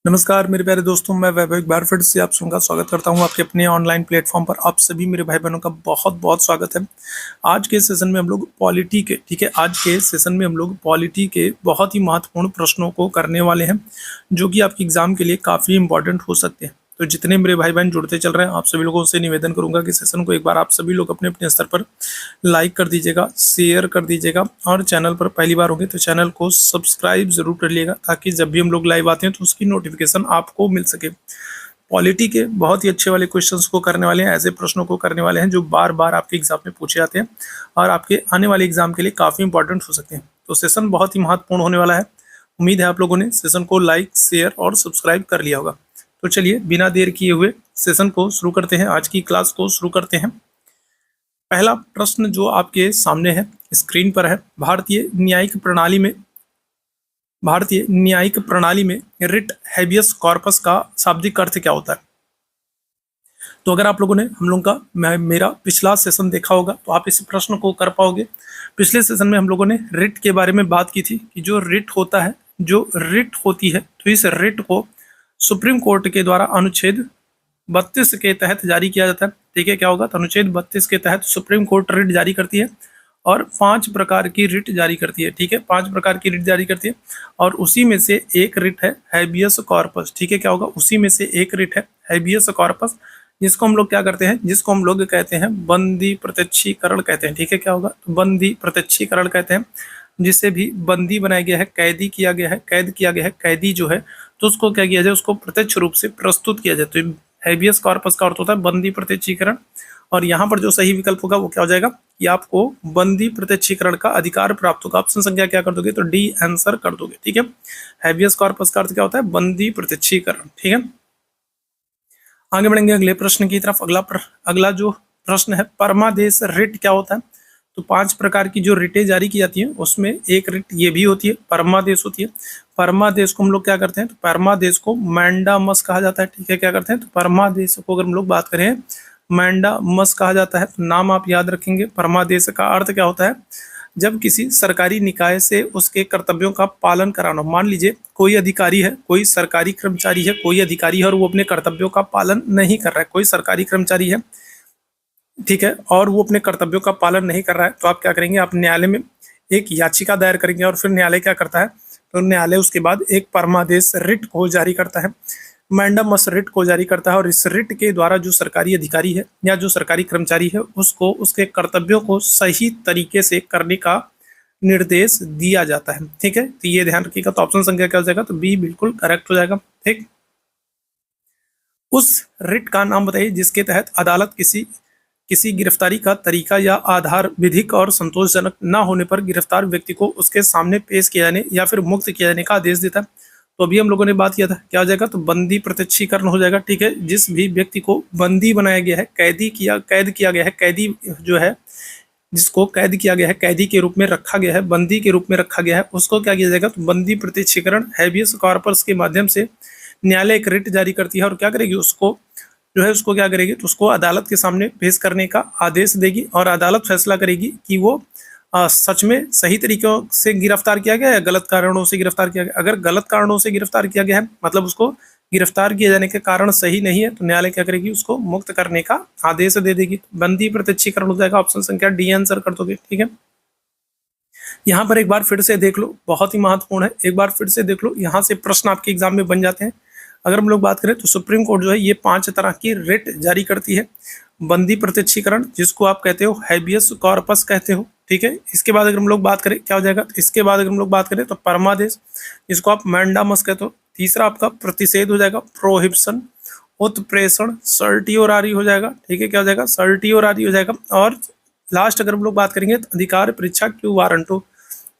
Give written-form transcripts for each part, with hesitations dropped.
नमस्कार मेरे प्यारे दोस्तों, मैं वैभव एक बार फिर से आप सबका स्वागत करता हूं आपके अपने ऑनलाइन प्लेटफॉर्म पर। आप सभी मेरे भाई बहनों का बहुत बहुत स्वागत है। आज के सेशन में हम लोग पॉलिटी के आज के सेशन में हम लोग पॉलिटी के बहुत ही महत्वपूर्ण प्रश्नों को करने वाले हैं, जो कि आपके एग्जाम के लिए काफ़ी इंपॉर्टेंट हो सकते हैं। तो जितने मेरे भाई बहन जुड़ते चल रहे हैं, आप सभी लोगों से निवेदन करूंगा कि सेशन को एक बार आप सभी लोग अपने अपने स्तर पर लाइक कर दीजिएगा, शेयर कर दीजिएगा, और चैनल पर पहली बार होंगे तो चैनल को सब्सक्राइब जरूर कर लिएगा, ताकि जब भी हम लोग लाइव आते हैं तो उसकी नोटिफिकेशन आपको मिल सके। पॉलिटी के बहुत ही अच्छे वाले क्वेश्चंस को करने वाले हैं, ऐसे प्रश्नों को करने वाले हैं जो बार बार आपके एग्जाम में पूछे जाते हैं और आपके आने वाले एग्जाम के लिए काफ़ी इंपॉर्टेंट हो सकते हैं। तो सेशन बहुत ही महत्वपूर्ण होने वाला है। उम्मीद है आप लोगों ने सेशन को लाइक, शेयर और सब्सक्राइब कर लिया होगा। तो चलिए बिना देर किए हुए सेशन को शुरू करते हैं, आज की क्लास को शुरू करते हैं। पहला प्रश्न जो आपके सामने है, स्क्रीन पर है, भारतीय न्यायिक प्रणाली में रिट हैबियस कॉर्पस का शाब्दिक अर्थ क्या होता है। तो अगर आप लोगों ने हम लोगों का मेरा पिछला सेशन देखा होगा तो आप इस प्रश्न को कर पाओगे। पिछले सेशन में हम लोगों ने रिट के बारे में बात की थी कि जो रिट होता है, जो रिट होती है, तो इस रिट को सुप्रीम कोर्ट के द्वारा अनुच्छेद 32 के तहत जारी किया जाता है। ठीक है, क्या होगा, तो अनुच्छेद 32 के तहत सुप्रीम कोर्ट रिट जारी करती है और 5 प्रकार की रिट जारी करती है। ठीक है, 5 प्रकार की रिट जारी करती है और उसी में से एक रिट है हैबियस कॉर्पस। ठीक है, क्या होगा, उसी में से एक रिट है हैबियस कॉर्पस, जिसको हम लोग क्या करते हैं, जिसको हम लोग कहते हैं बंदी प्रत्यक्षीकरण कहते हैं। ठीक है, क्या होगा, तो बंदी प्रत्यक्षीकरण कहते हैं। जिसे भी बंदी बनाया गया है, कैदी किया गया है, कैद किया गया है, कैदी जो है, तो उसको क्या किया जाए, उसको प्रत्यक्ष रूप से प्रस्तुत किया जाए। तो हैबियस कॉर्पस का अर्थ होता है बंदी प्रत्यक्षीकरण। और यहाँ पर जो सही विकल्प होगा वो क्या हो जाएगा कि आपको बंदी प्रत्यक्षीकरण का अधिकार प्राप्त होगा। ऑप्शन संख्या क्या कर दोगे, तो डी आंसर कर दोगे। ठीक है, हैबियस कॉर्पस का अर्थ क्या होता है, बंदी प्रत्यक्षीकरण। ठीक है, आगे बढ़ेंगे अगले प्रश्न की तरफ। अगला जो प्रश्न है, परमादेश रिट क्या होता है। तो 5 प्रकार की जो रिटें जारी की जाती हैं उसमें एक रिट ये भी होती है, परमादेश होती है। परमादेश को हम लोग क्या करते हैं, तो परमादेश को मैंडामस कहा जाता है। ठीक है, क्या करते हैं, तो परमादेश को अगर हम लोग बात करें मैंडामस कहा जाता है। तो नाम आप याद रखेंगे। परमादेश का अर्थ क्या होता है, जब किसी सरकारी निकाय से उसके कर्तव्यों का पालन कराना। मान लीजिए कोई अधिकारी है, कोई सरकारी कर्मचारी है, कोई अधिकारी है और वो अपने कर्तव्यों का पालन नहीं कर रहा है। कोई सरकारी कर्मचारी है, ठीक है, और वो अपने कर्तव्यों का पालन नहीं कर रहा है, तो आप क्या करेंगे, आप न्यायालय में एक याचिका दायर करेंगे और फिर न्यायालय क्या करता है, तो न्यायालय उसके बाद एक परमादेश रिट को जारी करता है, मैंडामस रिट को जारी करता है। और इस रिट के द्वारा जो सरकारी अधिकारी है या जो सरकारी कर्मचारी है उसको उसके कर्तव्यों को सही तरीके से करने का निर्देश दिया जाता है। ठीक है, तो ये ध्यान रखिएगा। तो ऑप्शन संख्या क्या हो जाएगा, तो बी बिल्कुल करेक्ट हो जाएगा। ठीक, उस रिट का नाम बताइए जिसके तहत अदालत किसी गिरफ्तारी का तरीका या आधार विधिक और संतोषजनक न होने पर गिरफ्तार व्यक्ति को उसके सामने पेश किया जाने या फिर मुक्त किया जाने का आदेश देता है। तो अभी हम लोगों ने बात किया था, क्या हो जाएगा, तो बंदी प्रत्यक्षीकरण हो जाएगा। ठीक है, जिस भी व्यक्ति को बंदी बनाया गया है, कैद किया गया है, कैदी जो है, जिसको कैद किया गया है, कैदी के रूप में रखा गया है, बंदी के रूप में रखा गया है, उसको क्या किया जाएगा, तो बंदी प्रत्यक्षीकरण हैबियस कॉर्पस के माध्यम से न्यायालय एक रिट जारी करती है और क्या करेगी, उसको जो है उसको क्या करेगी, तो उसको अदालत के सामने पेश करने का आदेश देगी और अदालत फैसला करेगी कि वो सच में सही तरीकों से गिरफ्तार किया गया है, गलत कारणों से गिरफ्तार किया गया। अगर गलत कारणों से गिरफ्तार किया गया है, मतलब उसको गिरफ्तार किए जाने के कारण सही नहीं है, तो न्यायालय क्या करेगी, उसको मुक्त करने का आदेश दे देगी। बंदी प्रत्यक्षीकरण हो जाएगा। ऑप्शन संख्या डी आंसर कर दोगे। ठीक है, यहाँ पर एक बार फिर से देख लो, बहुत ही महत्वपूर्ण है, एक बार फिर से देख लो, यहाँ से प्रश्न आपके एग्जाम में बन जाते हैं। अगर हम लोग बात करें तो सुप्रीम कोर्ट जो है ये 5 तरह की रिट जारी करती है। बंदी प्रत्यक्षीकरण, जिसको आप कहते हो हैबियस कॉर्पस कहते हो। ठीक है, इसके बाद अगर हम लोग बात करें क्या हो जाएगा, इसके बाद अगर हम लोग बात करें तो परमादेश, जिसको आप मैंडामस कहते हो। तीसरा आपका प्रतिषेध हो जाएगा, प्रोहिबिशन, उत्प्रेषण, सर्टियोरारी हो जाएगा। ठीक है, क्या हो जाएगा, सर्टियोरारी हो जाएगा। और लास्ट अगर हम लोग बात करेंगे तो अधिकार परीक्षा क्यू वारंटो।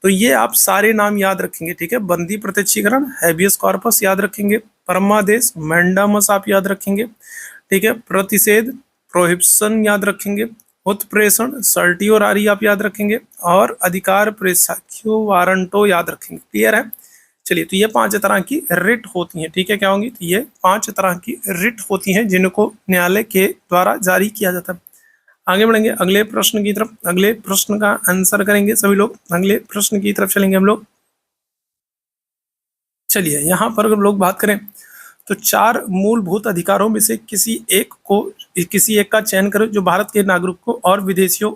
तो ये आप सारे नाम याद रखेंगे। ठीक है, बंदी प्रत्यक्षीकरण, हैबियस कॉर्पस याद रखेंगे, परमादेश, मैंडामस आप याद रखेंगे। ठीक है, प्रतिषेध, प्रोहिबिशन याद रखेंगे, उत्प्रेषण, सर्टियोरारी आप याद रखेंगे और अधिकार परीक्षा क्यू वारंटो याद रखेंगे। क्लियर है, चलिए, तो ये 5 तरह की रिट होती हैं। ठीक है, क्या होंगी, तो ये 5 तरह की रिट होती हैं जिनको न्यायालय के द्वारा जारी किया जाता है। आगे बढ़ेंगे अगले प्रश्न की तरफ। अगले प्रश्न का आंसर करेंगे सभी लोग। अगले प्रश्न की तरफ चलेंगे हम लोग। चलिए, यहाँ पर अगर लोग बात करें तो 4 मूलभूत अधिकारों में से किसी एक का चयन करो जो भारत के नागरिकों और विदेशियों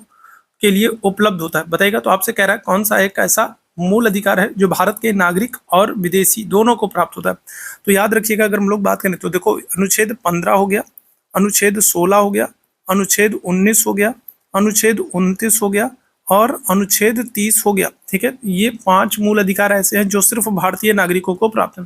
के लिए उपलब्ध होता है, बताइएगा। तो आपसे कह रहा है कौन सा एक ऐसा मूल अधिकार है जो भारत के नागरिक और विदेशी दोनों को प्राप्त होता है। तो याद रखिएगा, अगर हम लोग बात करें तो देखो, अनुच्छेद 15 हो गया, अनुच्छेद 16 हो गया, अनुच्छेद 19 हो गया, अनुच्छेद 29 हो गया और अनुच्छेद 30 हो गया। ठीक है, ये 5 मूल अधिकार ऐसे हैं जो सिर्फ भारतीय नागरिकों को प्राप्त है।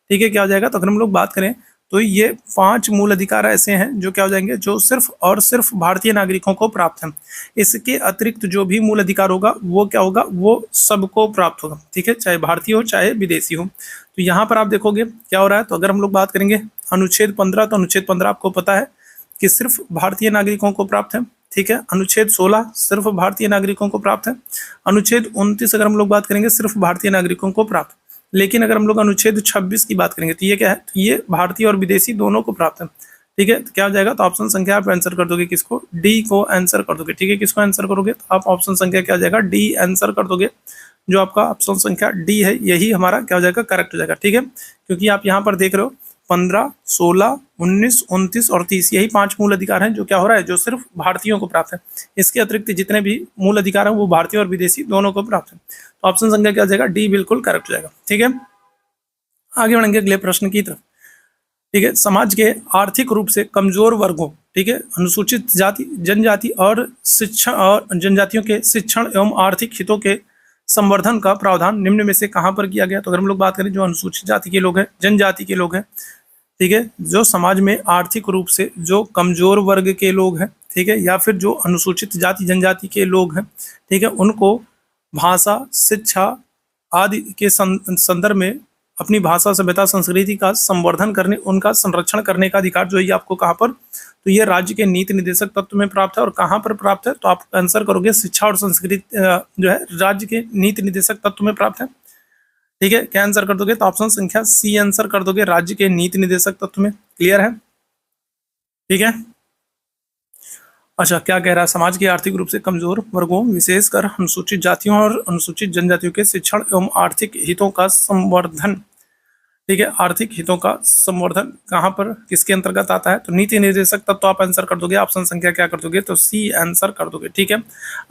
ठीक है, क्या हो जाएगा, तो अगर हम लोग बात करें तो ये 5 मूल अधिकार ऐसे हैं जो क्या हो जाएंगे, जो सिर्फ और सिर्फ भारतीय नागरिकों को प्राप्त है। इसके अतिरिक्त जो भी मूल अधिकार होगा वो क्या होगा, वो सबको प्राप्त होगा। ठीक है, चाहे भारतीय हो चाहे विदेशी हो। तो यहाँ पर आप देखोगे क्या हो रहा है, तो अगर हम लोग बात करेंगे अनुच्छेद 15, तो अनुच्छेद 15 आपको पता है कि सिर्फ भारतीय नागरिकों को प्राप्त है। ठीक है, अनुच्छेद 16 सिर्फ भारतीय नागरिकों को प्राप्त है। अनुच्छेद 29 अगर हम लोग बात करेंगे सिर्फ भारतीय नागरिकों को प्राप्त। लेकिन अगर हम लोग अनुच्छेद 26 की बात करेंगे तो ये क्या है, तो ये भारतीय और विदेशी दोनों को प्राप्त है। ठीक है, तो क्या हो जाएगा, तो ऑप्शन संख्या आप आंसर कर दोगे किसको, डी को आंसर कर दोगे। ठीक है, किसको आंसर करोगे, तो आप ऑप्शन संख्या क्या हो जाएगा, डी आंसर कर दोगे। जो आपका ऑप्शन संख्या डी है यही हमारा क्या हो जाएगा, करेक्ट हो जाएगा। ठीक है, क्योंकि आप यहाँ पर देख रहे हो 15, 16, 19, 29 और 30 यही 5 मूल अधिकार हैं जो क्या हो रहा है, जो सिर्फ भारतीयों को प्राप्त है। इसके अतिरिक्त जितने भी मूल अधिकार हैं वो भारतीय और विदेशी दोनों को प्राप्त है। तो ऑप्शन संख्या क्या हो जाएगा, डी बिल्कुल करेक्ट हो जाएगा। ठीक है, आगे बढ़ेंगे अगले प्रश्न की तरफ। ठीक है, समाज के आर्थिक रूप से कमजोर वर्गों, ठीक है, अनुसूचित जाति जनजाति और शिक्षण और जनजातियों के शिक्षण एवं आर्थिक हितों के संवर्धन का प्रावधान निम्न में से कहां पर किया गया। तो अगर हम लोग बात करें जो अनुसूचित जाति के लोग हैं, जनजाति के लोग हैं, ठीक है, जो समाज में आर्थिक रूप से जो कमजोर वर्ग के लोग हैं, ठीक है, या फिर जो अनुसूचित जाति जनजाति के लोग हैं, ठीक है, उनको भाषा, शिक्षा आदि के संदर्भ में अपनी भाषा, सभ्यता, संस्कृति का संवर्धन करने, उनका संरक्षण करने का अधिकार जो है आपको कहाँ पर, तो ये राज्य के नीति निर्देशक तत्व में प्राप्त है। और कहाँ पर प्राप्त है, तो आप आंसर करोगे शिक्षा और संस्कृति जो है राज्य के नीति निर्देशक तत्व में प्राप्त है। ठीक है, क्या आंसर कर दोगे, तो ऑप्शन संख्या सी आंसर कर दोगे, राज्य के नीति निर्देशक तत्व में। क्लियर है, ठीक है। अच्छा, क्या कह रहा है, समाज के आर्थिक रूप से कमजोर वर्गों विशेषकर अनुसूचित जातियों और अनुसूचित जनजातियों के शिक्षण एवं आर्थिक हितों का संवर्धन, ठीक है, आर्थिक हितों का संवर्धन कहाँ पर किसके अंतर्गत आता है, तो नीति निर्देशक तब तो आप आंसर कर दोगे, ऑप्शन संख्या क्या कर दोगे, तो सी आंसर कर दोगे। ठीक है,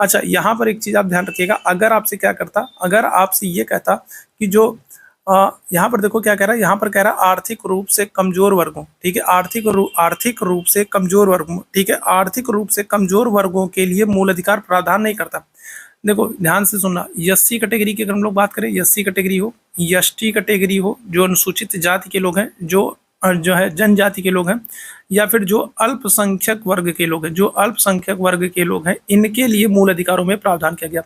अच्छा यहाँ पर एक चीज आप ध्यान रखिएगा, अगर आपसे क्या करता, अगर आपसे ये कहता कि जो यहाँ पर देखो क्या कह रहा है, यहाँ पर कह रहा है आर्थिक रूप से कमजोर वर्गों, ठीक है, आर्थिक रूप से कमजोर वर्गों, ठीक है, आर्थिक रूप से कमजोर वर्गों के लिए मूल अधिकार प्रावधान नहीं करता। देखो ध्यान से सुनना, एससी कैटेगरी की अगर हम लोग बात करें, एससी कैटेगरी हो, एसटी कैटेगरी हो, जो अनुसूचित जाति के लोग हैं, जो है जनजाति के लोग हैं, या फिर जो अल्पसंख्यक वर्ग के लोग हैं, जो अल्पसंख्यक वर्ग के लोग हैं, इनके लिए मूल अधिकारों में प्रावधान किया गया।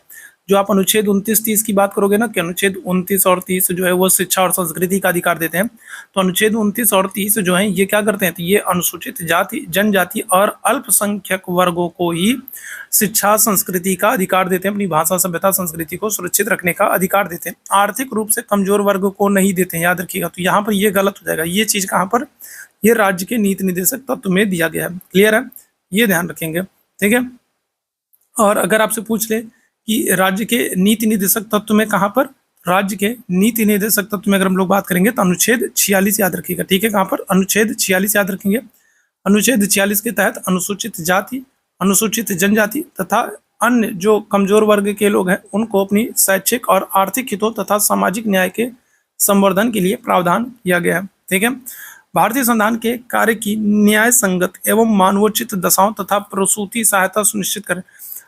जो आप अनुच्छेद 29-30 की बात करोगे ना, कि अनुच्छेद 29 और 30 जो है वो शिक्षा और संस्कृति का अधिकार देते हैं, तो अनुच्छेद 29 और 30 जो है ये क्या करते हैं, तो ये अनुसूचित जाति जनजाति और अल्पसंख्यक वर्गों को ही शिक्षा संस्कृति का अधिकार देते हैं, अपनी भाषा, सभ्यता, संस्कृति को सुरक्षित रखने का अधिकार देते हैं, आर्थिक रूप से कमजोर वर्ग को नहीं देते हैं, याद रखिएगा। तो यहाँ पर ये गलत हो जाएगा, ये चीज कहाँ पर, ये राज्य के नीति निर्देशक तत्व में दिया गया है। क्लियर है, ये ध्यान रखेंगे। ठीक है, और अगर आपसे पूछ ले कि राज्य के नीति निर्देशक तत्व में कहाँ पर, राज्य के नीति निर्देशक तत्व में अगर हम लोग बात करेंगे तो अनुच्छेद 46 याद रखिएगा। ठीक है, कहाँ पर, अनुच्छेद 46 याद रखेंगे। अनुच्छेद 46 के तहत अनुसूचित जाति, अनुसूचित जनजाति तथा अन्य जो कमजोर वर्ग के लोग हैं उनको अपनी शैक्षिक और आर्थिक हितों तथा सामाजिक न्याय के संवर्धन के लिए प्रावधान किया गया है। ठीक है, भारतीय संविधान के कार्य की न्याय संगत एवं मानवोचित दशाओं तथा प्रसूति सहायता सुनिश्चित करें।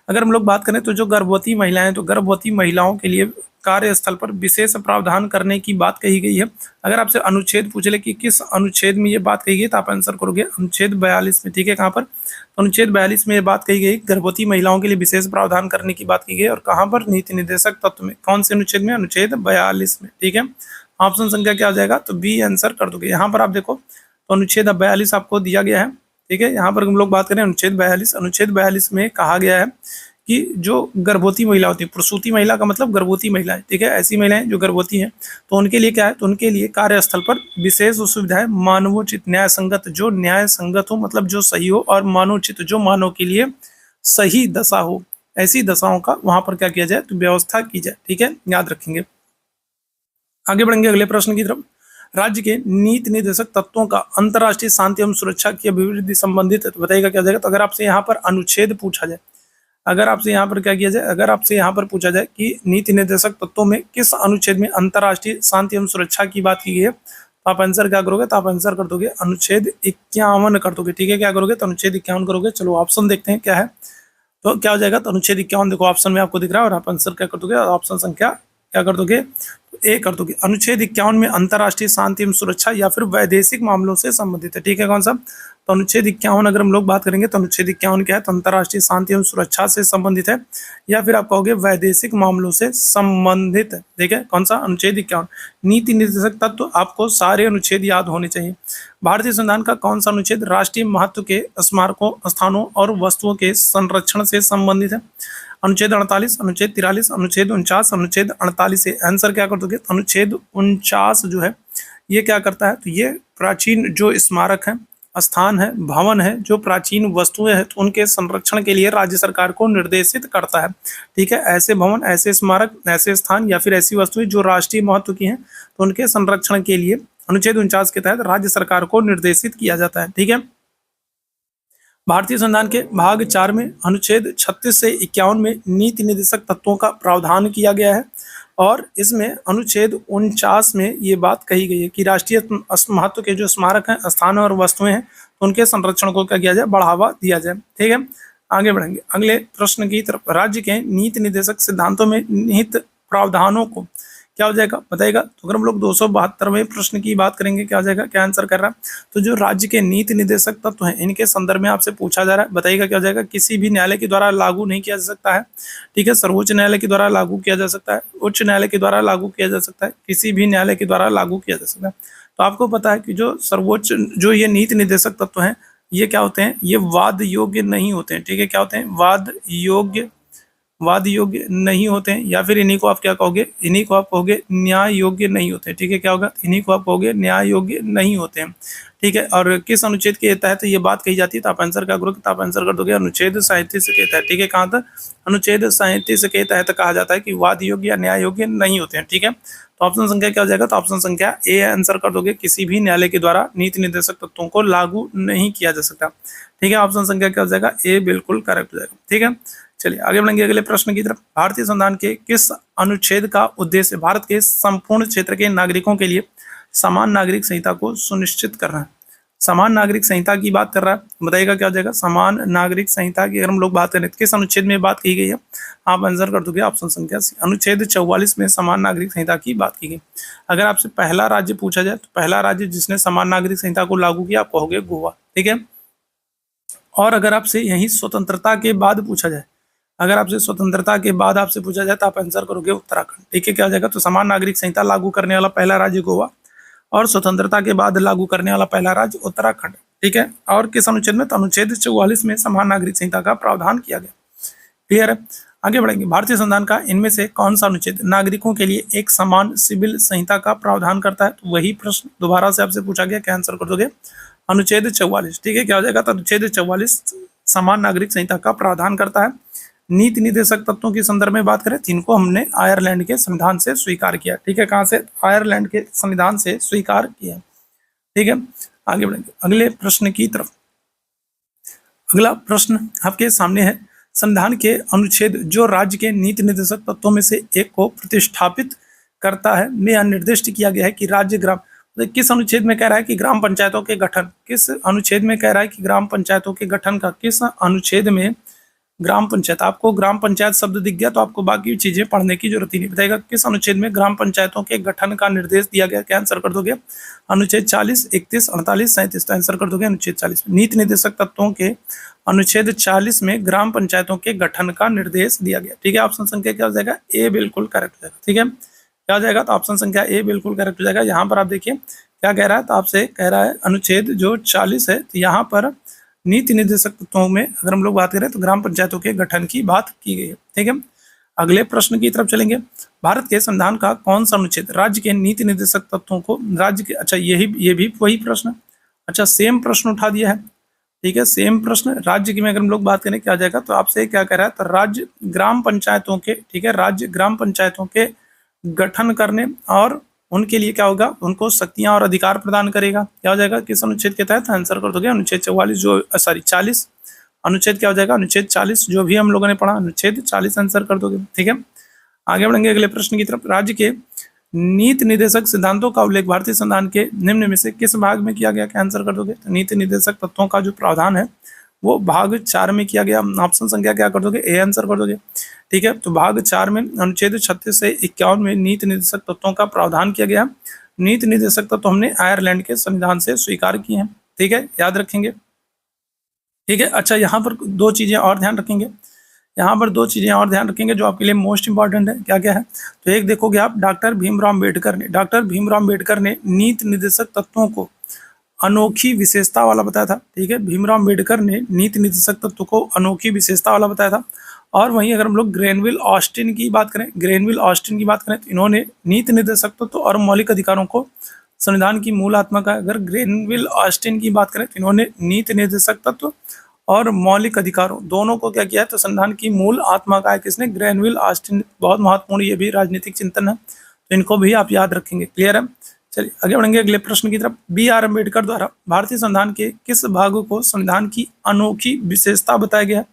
अगर हम लोग बात करें तो जो गर्भवती महिलाएं, तो गर्भवती महिलाओं के लिए कार्यस्थल पर विशेष प्रावधान करने की बात कही गई है। अगर आपसे अनुच्छेद पूछ ले कि किस अनुच्छेद में ये बात कही गई, तो आप आंसर करोगे अनुच्छेद 42 में। ठीक है, कहाँ पर, तो अनुच्छेद 42 में ये बात कही गई, गर्भवती महिलाओं के लिए विशेष प्रावधान करने की बात की गई, और कहाँ पर, नीति निर्देशक तत्व में। कौन से अनुच्छेद में, अनुच्छेद 42 में। ठीक है, ऑप्शन संख्या क्या हो जाएगा, तो बी आंसर कर दोगे। यहाँ पर आप देखो तो अनुच्छेद 42 आपको दिया गया है। ठीक है, यहाँ पर हम लोग बात करें अनुच्छेद 42, अनुच्छेद 42 में कहा गया है कि जो गर्भवती महिला होती है, प्रसूति महिला का मतलब गर्भवती महिलाएं, ठीक है, ऐसी महिलाएं जो गर्भवती हैं, तो उनके लिए क्या है, तो उनके लिए कार्यस्थल पर विशेष सुविधाएं मानवोचित न्याय संगत, जो न्याय संगत हो मतलब जो सही हो, और मानवोचित जो मानव के लिए सही दशा हो, ऐसी दशाओं का वहां पर क्या किया जाए, तो व्यवस्था की जाए। ठीक है, याद रखेंगे। आगे बढ़ेंगे अगले प्रश्न की तरफ। राज्य के नीति निर्देशक तत्वों का अंतर्राष्ट्रीय शांति एवं सुरक्षा की अभिवृद्धि संबंधित है, तो बताइएगा क्या हो जाएगा। तो अगर आपसे यहाँ पर अनुच्छेद पूछा जाए, अगर आपसे यहाँ पर क्या किया जाए, अगर आपसे यहाँ पर पूछा जाए कि नीति निर्देशक तत्वों में किस अनुच्छेद में अंतर्राष्ट्रीय शांति एवं सुरक्षा की बात की गई है, तो आप आंसर क्या करोगे, तो आप आंसर कर दोगे अनुच्छेद 51 कर दोगे। ठीक है, क्या करोगे, तो अनुच्छेद 51 करोगे। चलो ऑप्शन देखते हैं क्या है, तो क्या हो जाएगा, तो अनुच्छेद 51 देखो ऑप्शन में आपको दिख रहा है, और आप आंसर क्या कर दोगे, ऑप्शन संख्या क्या कर दोगे, ए कर दोगे। अनुच्छेद 51 में अंतर्राष्ट्रीय शांति एवं सुरक्षा या फिर वैदेशिक मामलों से संबंधित है। ठीक है, कौन सा, तो अनुच्छेद 51 अगर हम लोग बात करेंगे तो अनुच्छेद 51 क्या है, तो अंतर्राष्ट्रीय शांति एवं सुरक्षा से संबंधित है, या फिर आप कहोगे वैदेशिक मामलों से संबंधित है। ठीक है, कौन सा, अनुच्छेद 51। नीति निर्देशक तत्व, आपको सारे अनुच्छेद याद होने चाहिए। भारतीय संविधान का कौन सा अनुच्छेद राष्ट्रीय महत्व के स्मारकों, स्थानों और वस्तुओं के संरक्षण से संबंधित है। अनुच्छेद 48, अनुच्छेद 43, अनुच्छेद 49, अनुच्छेद 48 है। आंसर क्या कर दोगे, अनुच्छेद 49 जो है ये क्या करता है, तो ये प्राचीन जो स्मारक है, स्थान है, भवन है, जो प्राचीन वस्तुएं हैं, तो उनके संरक्षण के लिए राज्य सरकार को निर्देशित करता है। ठीक है, ऐसे भवन, ऐसे स्मारक, ऐसे स्थान या फिर ऐसी वस्तुएं जो राष्ट्रीय महत्व की हैं, तो उनके संरक्षण के लिए अनुच्छेद 49 के तहत राज्य सरकार को निर्देशित किया जाता है। ठीक है, भारतीय संविधान के भाग 4 में अनुच्छेद 36 से 51 में नीति निर्देशक तत्वों का प्रावधान किया गया है, और इसमें अनुच्छेद 49 में ये बात कही गई है कि राष्ट्रीय महत्व के जो स्मारक हैं, स्थान और वस्तुएं हैं, तो उनके संरक्षण को क्या किया जाए, बढ़ावा दिया जाए। ठीक है, आगे बढ़ेंगे अगले प्रश्न की तरफ। राज्य के नीति निर्देशक सिद्धांतों में निहित प्रावधानों को क्या हो जाएगा, बताइएगा। तो अगर हम लोग 272वें प्रश्न की बात करेंगे, क्या हो जाएगा, क्या आंसर कर रहा है, तो जो राज्य के नीति निर्देशक तत्व हैं, इनके संदर्भ में आपसे पूछा जा रहा है, बताइएगा क्या हो जाएगा। किसी भी न्यायालय के द्वारा लागू नहीं किया जा सकता है। ठीक है, सर्वोच्च न्यायालय के द्वारा लागू किया जा सकता है, उच्च न्यायालय के द्वारा लागू किया जा सकता है, किसी भी न्यायालय के द्वारा लागू किया जा सकता है। तो आपको पता है कि जो सर्वोच्च जो ये नीति निर्देशक तत्व हैं, ये क्या होते हैं, ये वाद योग्य नहीं होते हैं। ठीक है, क्या होते हैं, वाद योग्य नहीं होते हैं, या फिर इन्हीं को आप क्या कहोगे, इन्हीं को आप कहोगे न्याय योग्य नहीं होते। ठीक है, क्या होगा, इन्हीं को आप कहोगे न्याय योग्य नहीं होते हैं। ठीक है, और किस अनुच्छेद के तहत ये बात कही जाती है, तो आप आंसर क्या करोगे, तो आप आंसर कर दोगे अनुच्छेद 37 के तहत। ठीक है, कहाँ तक, अनुच्छेद 37 के तहत कहा जाता है कि वाद योग्य या न्याय योग्य नहीं होते हैं। ठीक है, तो ऑप्शन संख्या क्या हो जाएगा, तो ऑप्शन संख्या ए आंसर कर दोगे, किसी भी न्यायालय के द्वारा नीति निर्देशक तत्वों को लागू नहीं किया जा सकता। ठीक है, ऑप्शन संख्या क्या हो जाएगा, ए बिल्कुल करेक्ट हो जाएगा। ठीक है, चलिए आगे बढ़ेंगे अगले प्रश्न की तरफ। भारतीय संविधान के किस अनुच्छेद का उद्देश्य भारत के संपूर्ण क्षेत्र के नागरिकों के लिए समान नागरिक संहिता को सुनिश्चित करना है। समान नागरिक संहिता की बात कर रहा है, बताइएगा क्या हो जाएगा। समान नागरिक संहिता की अगर हम लोग बात करें तो किस अनुच्छेद में बात की गई है, आप आंसर कर दोगे ऑप्शन संख्या सी, अनुच्छेद 44 में समान नागरिक संहिता की बात की गई। अगर आपसे पहला राज्य पूछा जाए तो पहला राज्य जिसने समान नागरिक संहिता को लागू किया, आप कहोगे गोवा। ठीक है, और अगर आपसे यही स्वतंत्रता के बाद पूछा जाए, अगर आपसे स्वतंत्रता के बाद आपसे पूछा जाए तो आप आंसर करोगे उत्तराखंड। ठीक है, क्या हो जाएगा, तो समान नागरिक संहिता लागू करने वाला पहला राज्य गोवा, और स्वतंत्रता के बाद लागू करने वाला पहला राज्य उत्तराखंड। ठीक है, और किस अनुच्छेद में, तो अनुच्छेद 44 में समान नागरिक संहिता का प्रावधान किया गया। क्लियर है, आगे बढ़ेंगे। भारतीय संविधान का इनमें से कौन सा अनुच्छेद नागरिकों के लिए एक समान सिविल संहिता का प्रावधान करता है, तो वही प्रश्न दोबारा से आपसे पूछा गया, क्या आंसर कर दोगे, अनुच्छेद 44। ठीक है, क्या हो जाएगा, तो अनुच्छेद 44 समान नागरिक संहिता का प्रावधान करता है। नीति निर्देशक तत्वों के संदर्भ में बात करें तो इनको हमने आयरलैंड के संविधान से स्वीकार किया। ठीक है, कहाँ से, आयरलैंड के संविधान से स्वीकार किया। ठीक है, आगे बढ़ेंगे अगले प्रश्न की तरफ। अगला प्रश्न आपके सामने है, संविधान के अनुच्छेद जो राज्य के नीति निर्देशक तत्वों में से एक को प्रतिष्ठापित करता है, में यह निर्दिष्ट किया गया है कि राज्य ग्राम, किस अनुच्छेद में कह रहा है कि ग्राम पंचायतों के गठन, किस अनुच्छेद में कह रहा है कि ग्राम पंचायतों के गठन का, किस अनुच्छेद में ग्राम पंचायत, आपको ग्राम पंचायत शब्द दिख गया तो आपको बाकी चीजें पढ़ने की जरूरत ही नहीं, बताएगा किस अनुच्छेद में ग्राम पंचायतों के गठन का निर्देश दिया गया, क्या आंसर कर दोगे, अनुच्छेद 40, 31, 48, 37, तो आंसर कर दोगे अनुच्छेद 40। नीति निर्देशक तत्वों के अनुच्छेद 40 में ग्राम पंचायतों के गठन का निर्देश दिया गया। ठीक है, ऑप्शन संख्या क्या हो जाएगा, ए बिल्कुल करेक्ट हो जाएगा। ठीक है, क्या हो जाएगा, तो ऑप्शन संख्या ए बिल्कुल करेक्ट हो जाएगा। यहाँ पर आप देखिए क्या कह रहा है, तो आपसे कह रहा है अनुच्छेद जो 40 है, तो यहाँ पर नीति निर्देशक तत्वों में अगर हम लोग बात करें तो ग्राम पंचायतों के गठन की बात की गई है। ठीक है, अगले प्रश्न की तरफ चलेंगे। भारत के संविधान का कौन सा अनुच्छेद राज्य के नीति निर्देशक तत्वों को राज्य के, अच्छा ये भी वही प्रश्न, अच्छा सेम प्रश्न उठा दिया है। ठीक है, सेम प्रश्न राज्य की में अगर हम लोग बात करें क्या आ जाएगा, तो आपसे क्या कह रहा है, तो राज्य ग्राम पंचायतों के, ठीक है, राज्य ग्राम पंचायतों के गठन करने और उनके लिए क्या होगा, उनको शक्तियां और अधिकार प्रदान करेगा। क्या हो जाएगा किस अनुच्छेद के तहत, आंसर कर दोगे अनुच्छेद 44 जो 40 अनुच्छेद क्या हो जाएगा, अनुच्छेद 40 जो भी हम लोगों ने पढ़ा, अनुच्छेद 40 आंसर कर दोगे। ठीक है, आगे बढ़ेंगे अगले प्रश्न की तरफ। राज्य के नीति निर्देशक सिद्धांतों का उल्लेख भारतीय संविधान के निम्न में से किस भाग में किया गया, क्या आंसर कर दोगे। तो नीति निर्देशक तत्वों का जो प्रावधान है वो भाग 4 में किया गया। ऑप्शन संख्या क्या कर दोगे, ए आंसर कर दोगे। ठीक है, तो भाग 4 में अनुच्छेद 36 से 51 में नीति निर्देशक तत्वों का प्रावधान किया गया। नीति निर्देशक तत्व हमने आयरलैंड के संविधान से स्वीकार किए हैं। ठीक है, याद रखेंगे। ठीक है, अच्छा यहाँ पर दो चीजें और ध्यान रखेंगे, यहाँ पर दो चीजें और ध्यान रखेंगे जो आपके लिए मोस्ट इंपॉर्टेंट है। क्या क्या है, तो एक देखोगे आप, डॉक्टर भीमराव अम्बेडकर ने नीति निर्देशक तत्वों को अनोखी विशेषता वाला बताया था। ठीक है, भीमराव अम्बेडकर ने नीति निर्देशक तत्व को अनोखी विशेषता वाला बताया था। और वहीं अगर हम लोग ग्रेनविल ऑस्टिन की बात करें तो इन्होंने नीति निर्देशक तत्व और मौलिक अधिकारों को संविधान की मूल आत्मा का, अगर ग्रेनविल ऑस्टिन की बात करें तो इन्होंने नीति निर्देशक तत्व और मौलिक अधिकारों दोनों को क्या किया है, तो संविधान की मूल आत्मा का है किसने, ग्रेनविल ऑस्टिन। बहुत महत्वपूर्ण ये भी राजनीतिक चिंतन है, तो इनको भी आप याद रखेंगे। क्लियर है, चलिए आगे बढ़ेंगे अगले प्रश्न की तरफ। B.R. अम्बेडकर द्वारा भारतीय संविधान के किस भाग को संविधान की अनोखी विशेषता बताया गया है,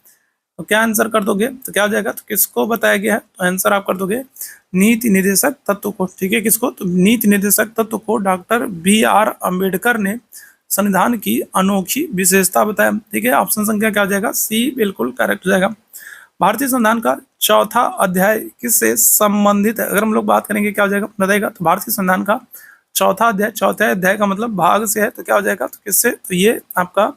तो क्या आंसर कर दोगे, तो क्या हो जाएगा, तो किसको बताया गया है, तो आंसर आप कर दोगे नीति निर्देशक तत्व को। ठीक है, किसको, तो नीति निर्देशक तत्व को डॉक्टर B.R. अम्बेडकर ने संविधान की अनोखी विशेषता बताया। ठीक है, ऑप्शन संख्या क्या हो जाएगा, सी बिल्कुल करेक्ट हो जाएगा। भारतीय संविधान का चौथा अध्याय किससे संबंधित है, अगर हम लोग बात करेंगे क्या हो जाएगा बताएगा, तो भारतीय संविधान का चौथा अध्याय का मतलब भाग से है, तो क्या हो जाएगा, तो किससे, तो ये आपका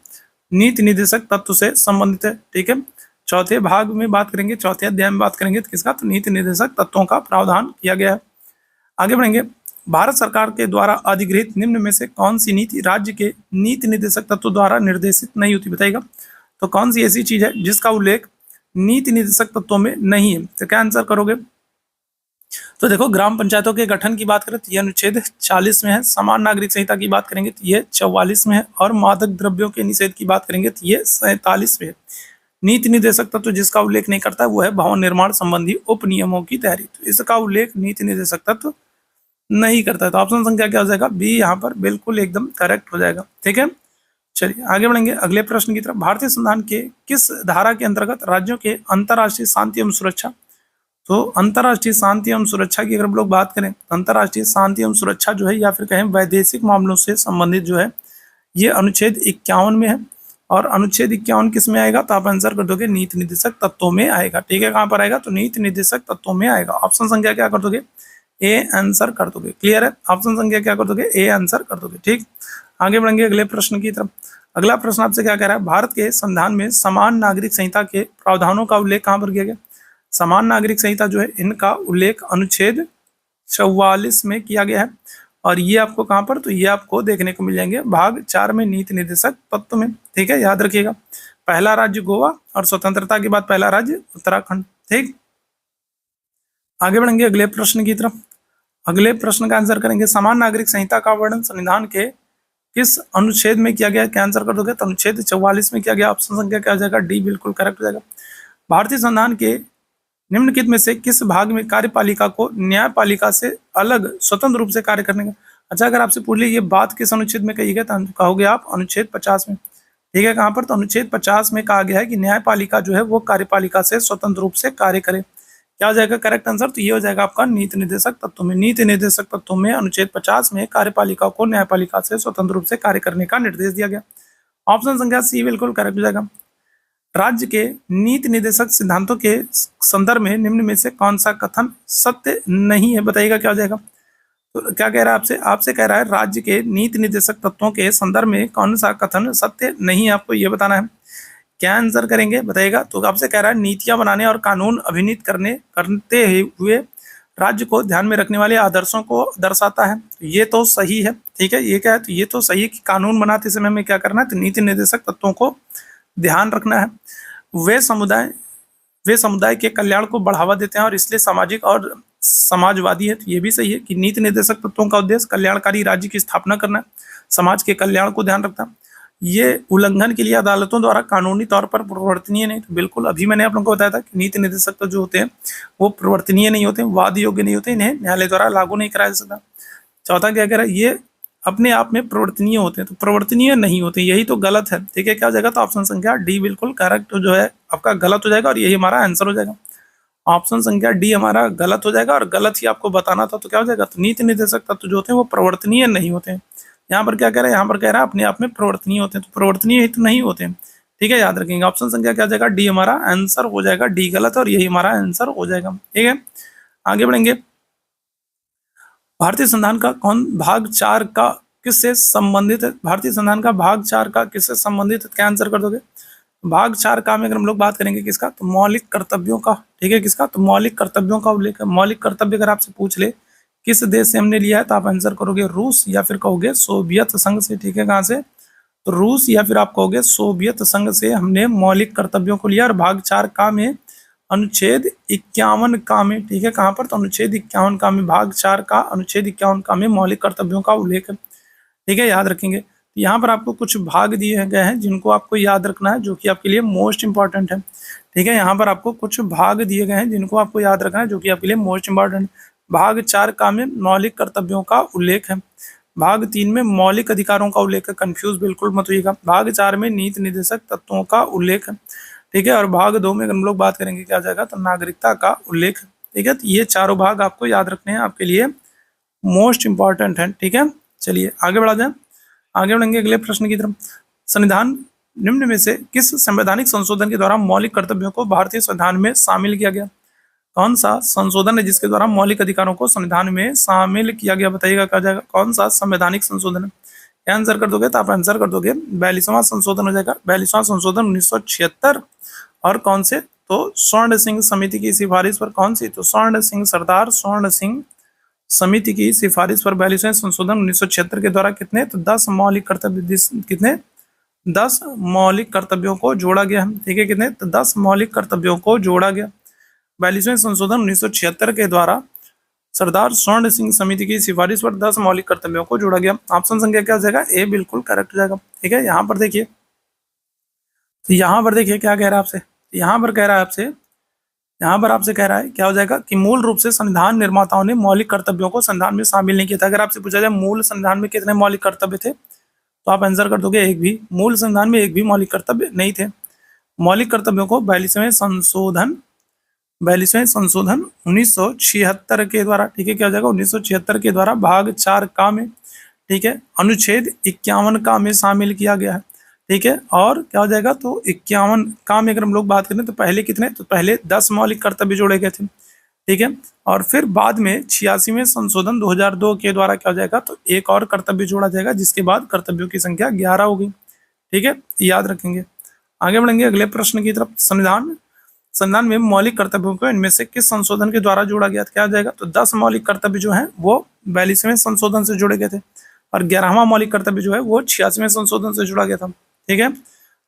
नीति निर्देशक तत्व से संबंधित है। ठीक है, चौथे भाग में बात करेंगे, चौथे अध्याय में बात करेंगे तो किसका, तो नीति निर्देशक तत्वों का प्रावधान किया गया है। आगे बढ़ेंगे। भारत सरकार के द्वारा अधिगृहित निम्न में से कौन सी नीति राज्य के नीति निर्देशक तत्व द्वारा निर्देशित नहीं होती, बताइएगा। तो कौन सी ऐसी चीज है जिसका उल्लेख नीति निर्देशक तत्वों में नहीं है, तो क्या आंसर करोगे। तो देखो, ग्राम पंचायतों के गठन की बात करें तो ये अनुच्छेद 40 में है। समान नागरिक संहिता की बात करेंगे तो ये 44 में है। और मादक द्रव्यों के निषेध की बात करेंगे तो ये 47 में है। नीति निर्देशक तत्व जिसका उल्लेख नहीं करता वो है भवन निर्माण संबंधी उप नियमों की तैयारी, तो इसका उल्लेख नीति निर्देशक तत्व नहीं करता है। तो ऑप्शन संख्या क्या हो जाएगा, बी यहाँ पर बिल्कुल एकदम करेक्ट हो जाएगा। ठीक है, चलिए आगे बढ़ेंगे अगले प्रश्न की तरफ। भारतीय संविधान के किस धारा के अंतर्गत राज्यों के अंतर्राष्ट्रीय शांति एवं सुरक्षा, तो अंतर्राष्ट्रीय शांति एवं सुरक्षा की अगर हम लोग बात करें, अंतर्राष्ट्रीय शांति एवं सुरक्षा जो है या फिर कहें वैदेशिक मामलों से संबंधित जो है ये अनुच्छेद 51 में है। और अनुच्छेद 51 किस में आएगा, तो आप आंसर कर दोगे नीति निर्देशक तत्वों में आएगा। ठीक है, कहाँ पर आएगा, तो नीति निर्देशक तत्वों में आएगा। ऑप्शन संख्या क्या कर दोगे, ए आंसर कर दोगे। क्लियर है, ऑप्शन संख्या क्या कर दोगे, ए आंसर कर दोगे। ठीक, आगे बढ़ेंगे अगले प्रश्न की तरफ। अगला प्रश्न आपसे क्या कह रहा है, भारत के संविधान में समान नागरिक संहिता के प्रावधानों का उल्लेख कहाँ पर किया गया। समान नागरिक संहिता जो है इनका उल्लेख अनुच्छेद 44 में किया गया है। और ये आपको कहाँ पर, तो ये आपको देखने को मिल जाएंगे भाग 4 में नीति निर्देशक तत्व में। ठीक है, याद रखिएगा, पहला राज्य गोवा और स्वतंत्रता के बाद पहला राज्य उत्तराखंड। ठीक, आगे बढ़ेंगे अगले प्रश्न की तरफ। अगले प्रश्न का आंसर करेंगे, समान नागरिक संहिता का वर्णन संविधान के किस अनुच्छेद में किया गया, क्या आंसर कर दोगे, तो अनुच्छेद 44 में किया गया। ऑप्शन संख्या क्या हो जाएगा, डी बिल्कुल करेक्ट हो जाएगा। भारतीय संविधान के निम्नलिखित में से किस भाग में कार्यपालिका को न्यायपालिका से अलग स्वतंत्र रूप से कार्य करने का, अच्छा अगर आपसे पूछ ली ये बात किस अनुच्छेद में कही गई तो कहोगे आप अनुच्छेद 50 में। ठीक है, कहाँ पर, तो अनुच्छेद 50 में कहा गया है कि न्यायपालिका जो है वो कार्यपालिका से स्वतंत्र रूप से कार्य करे। क्या हो जाएगा करेक्ट आंसर, तो ये हो जाएगा आपका नीति निर्देशक तत्व में। नीति निर्देशक तत्व में अनुच्छेद 50 में कार्यपालिका को न्यायपालिका से स्वतंत्र रूप से कार्य करने का निर्देश दिया गया। ऑप्शन संख्या सी बिल्कुल करेक्ट हो जाएगा। राज्य के नीति निर्देशक सिद्धांतों के संदर्भ में निम्न में से कौन सा कथन सत्य नहीं है, बताइएगा क्या हो जाएगा। तो क्या कह रहा है आपसे कह रहा है राज्य के नीति निर्देशक तत्वों के संदर्भ में कौन सा कथन सत्य नहीं है, आपको ये बताना है। क्या आंसर करेंगे बताइएगा। तो आपसे कह रहा है नीतियां बनाने और कानून अभिनीत करते हुए राज्य को ध्यान में रखने वाले आदर्शों को दर्शाता है। ये तो सही है। ठीक है, ये क्या है, तो ये तो सही है कि कानून बनाते समय में क्या करना है, तो नीति निर्देशक तत्वों को ध्यान रखना है। वे समुदाय के कल्याण को बढ़ावा देते हैं और इसलिए सामाजिक और समाजवादी है। तो ये भी सही है कि नीति निर्देशक तत्वों का उद्देश्य कल्याणकारी राज्य की स्थापना करना है, समाज के कल्याण को ध्यान रखता है। ये उल्लंघन के लिए अदालतों द्वारा कानूनी तौर पर प्रवर्तनीय नहीं। तो बिल्कुल अभी मैंने आप लोगों को बताया था कि नीति निर्देशक जो होते हैं वो प्रवर्तनीय नहीं होते, वाद योग्य नहीं होते, इन्हें न्यायालय द्वारा लागू नहीं कराया जा सकता। चौथा क्या कह रहा है, ये अपने आप में प्रवर्तनीय होते हैं, तो प्रवर्तनीय नहीं होते, यही तो गलत है। ठीक है, क्या हो जाएगा, तो ऑप्शन संख्या डी बिल्कुल करेक्ट जो है आपका गलत हो जाएगा और यही हमारा आंसर हो जाएगा। ऑप्शन संख्या डी हमारा गलत हो जाएगा और गलत ही आपको बताना था, तो क्या हो जाएगा, तो नीति निर्देशक तत्व जो होते हैं वो प्रवर्तनीय नहीं होते हैं। यहाँ पर क्या कह रहा है, यहाँ पर कह रहा है अपने आप में प्रवर्तनीय होते हैं, तो प्रवर्तनीय ही तो नहीं होते हैं। ठीक है, याद रखेंगे ऑप्शन संख्या क्या हो जाएगा, डी हमारा आंसर हो जाएगा, डी गलत है और यही हमारा आंसर हो जाएगा। ठीक है, आगे बढ़ेंगे। भारतीय संविधान का कौन भाग 4 का किससे संबंधित है, भारतीय संविधान का भाग 4 का किससे संबंधित है, क्या आंसर कर दोगे। भाग 4 का में अगर हम लोग बात करेंगे किसका, तो मौलिक कर्तव्यों का। ठीक है, किसका, तो मौलिक कर्तव्यों का उल्लेख है। मौलिक कर्तव्य अगर आपसे पूछ ले किस देश से हमने लिया है, तो आप आंसर करोगे रूस या फिर कहोगे सोवियत संघ से। ठीक है, कहाँ से, तो रूस या फिर आप कहोगे सोवियत संघ से हमने मौलिक कर्तव्यों को लिया। और भाग 4 का में अनुच्छेद 51 का में, ठीक है, कहाँ पर, तो अनुच्छेद 51 का में, भाग 4 का अनुच्छेद 51 का में मौलिक कर्तव्यों का उल्लेख है। ठीक है, याद रखेंगे। यहाँ पर आपको कुछ भाग दिए गए हैं जिनको आपको याद रखना है, जो कि आपके लिए मोस्ट इंपॉर्टेंट है। ठीक है, यहाँ पर आपको कुछ भाग दिए गए हैं जिनको आपको याद रखना है, जो कि आपके लिए मोस्ट इंपॉर्टेंट। भाग 4 का में मौलिक कर्तव्यों का उल्लेख है। भाग 3 में मौलिक अधिकारों का उल्लेख है, कंफ्यूज बिल्कुल मत होइएगा। भाग 4 में नीति निर्देशक तत्वों का उल्लेख है। ठीक है, और भाग 2 में हम लोग बात करेंगे क्या जाएगा, तो नागरिकता का उल्लेख है। ठीक है, तो ये चारों भाग आपको याद रखने हैं, आपके लिए मोस्ट इंपॉर्टेंट है। ठीक है, चलिए आगे बढ़ा जाए। आगे बढ़ेंगे अगले प्रश्न की तरफ। संविधान निम्न में से किस संवैधानिक संशोधन के द्वारा मौलिक कर्तव्यों को भारतीय संविधान में शामिल किया गया। कौन सा संशोधन है जिसके द्वारा मौलिक अधिकारों को संविधान में शामिल किया गया, बताइएगा क्या जाएगा, कौन सा संवैधानिक संशोधन है। क्या आंसर कर दोगे, तो आप आंसर कर दोगे 42वां संशोधन हो जाएगा। 42वां संशोधन 1976 और कौन से, तो स्वर्ण सिंह समिति की सिफारिश पर, कौन सी, तो स्वर्ण सिंह, सरदार स्वर्ण सिंह समिति की सिफारिश पर 42वें संशोधन 1976 के द्वारा कितने, तो 10 मौलिक कर्तव्य, कितने, 10 मौलिक कर्तव्यों को जोड़ा गया। ठीक है, कितने, तो 10 मौलिक कर्तव्यों को जोड़ा गया। 42वें संशोधन 1976 के द्वारा सरदार स्वर्ण सिंह समिति की सिफारिश पर 10 मौलिक कर्तव्यों को जोड़ा गया। ऑप्शन संख्या क्या हो जाएगा, ए बिल्कुल करेक्ट हो जाएगा। ठीक है, यहाँ पर देखिए, तो यहाँ पर देखिए क्या कह रहा है आपसे, यहाँ पर कह रहा है आपसे, यहाँ पर आपसे कह रहा है क्या हो जाएगा, कि मूल रूप से संविधान निर्माताओं ने मौलिक कर्तव्यों को संविधान में शामिल नहीं किया था। अगर आपसे पूछा जाए मूल संविधान में कितने मौलिक कर्तव्य थे, तो आप आंसर कर दोगे एक भी। मूल संविधान में एक भी मौलिक कर्तव्य नहीं थे। मौलिक कर्तव्यों को 42वें संशोधन 1976 के द्वारा, ठीक है, क्या हो जाएगा, 1976 के द्वारा भाग 4 का में, ठीक है, अनुच्छेद 51 का में शामिल किया गया है। ठीक है, और क्या हो जाएगा, तो 51 का में अगर हम लोग बात करें तो पहले कितने, तो पहले 10 मौलिक कर्तव्य जोड़े गए थे। ठीक है, और फिर बाद में 86वें संशोधन 2002 के द्वारा क्या हो जाएगा, तो एक और कर्तव्य जोड़ा जाएगा, जिसके बाद कर्तव्यों की संख्या 11 होगी। ठीक है, याद रखेंगे। आगे बढ़ेंगे अगले प्रश्न की तरफ। संविधान में मौलिक कर्तव्यों को इनमें से किस संशोधन के द्वारा जोड़ा गया, क्या हो जाएगा, तो 10 मौलिक कर्तव्य जो है वो 42वें संशोधन से जोड़े गए थे और 11वां मौलिक कर्तव्य जो है वो 86वें संशोधन से जोड़ा गया था। ठीक है,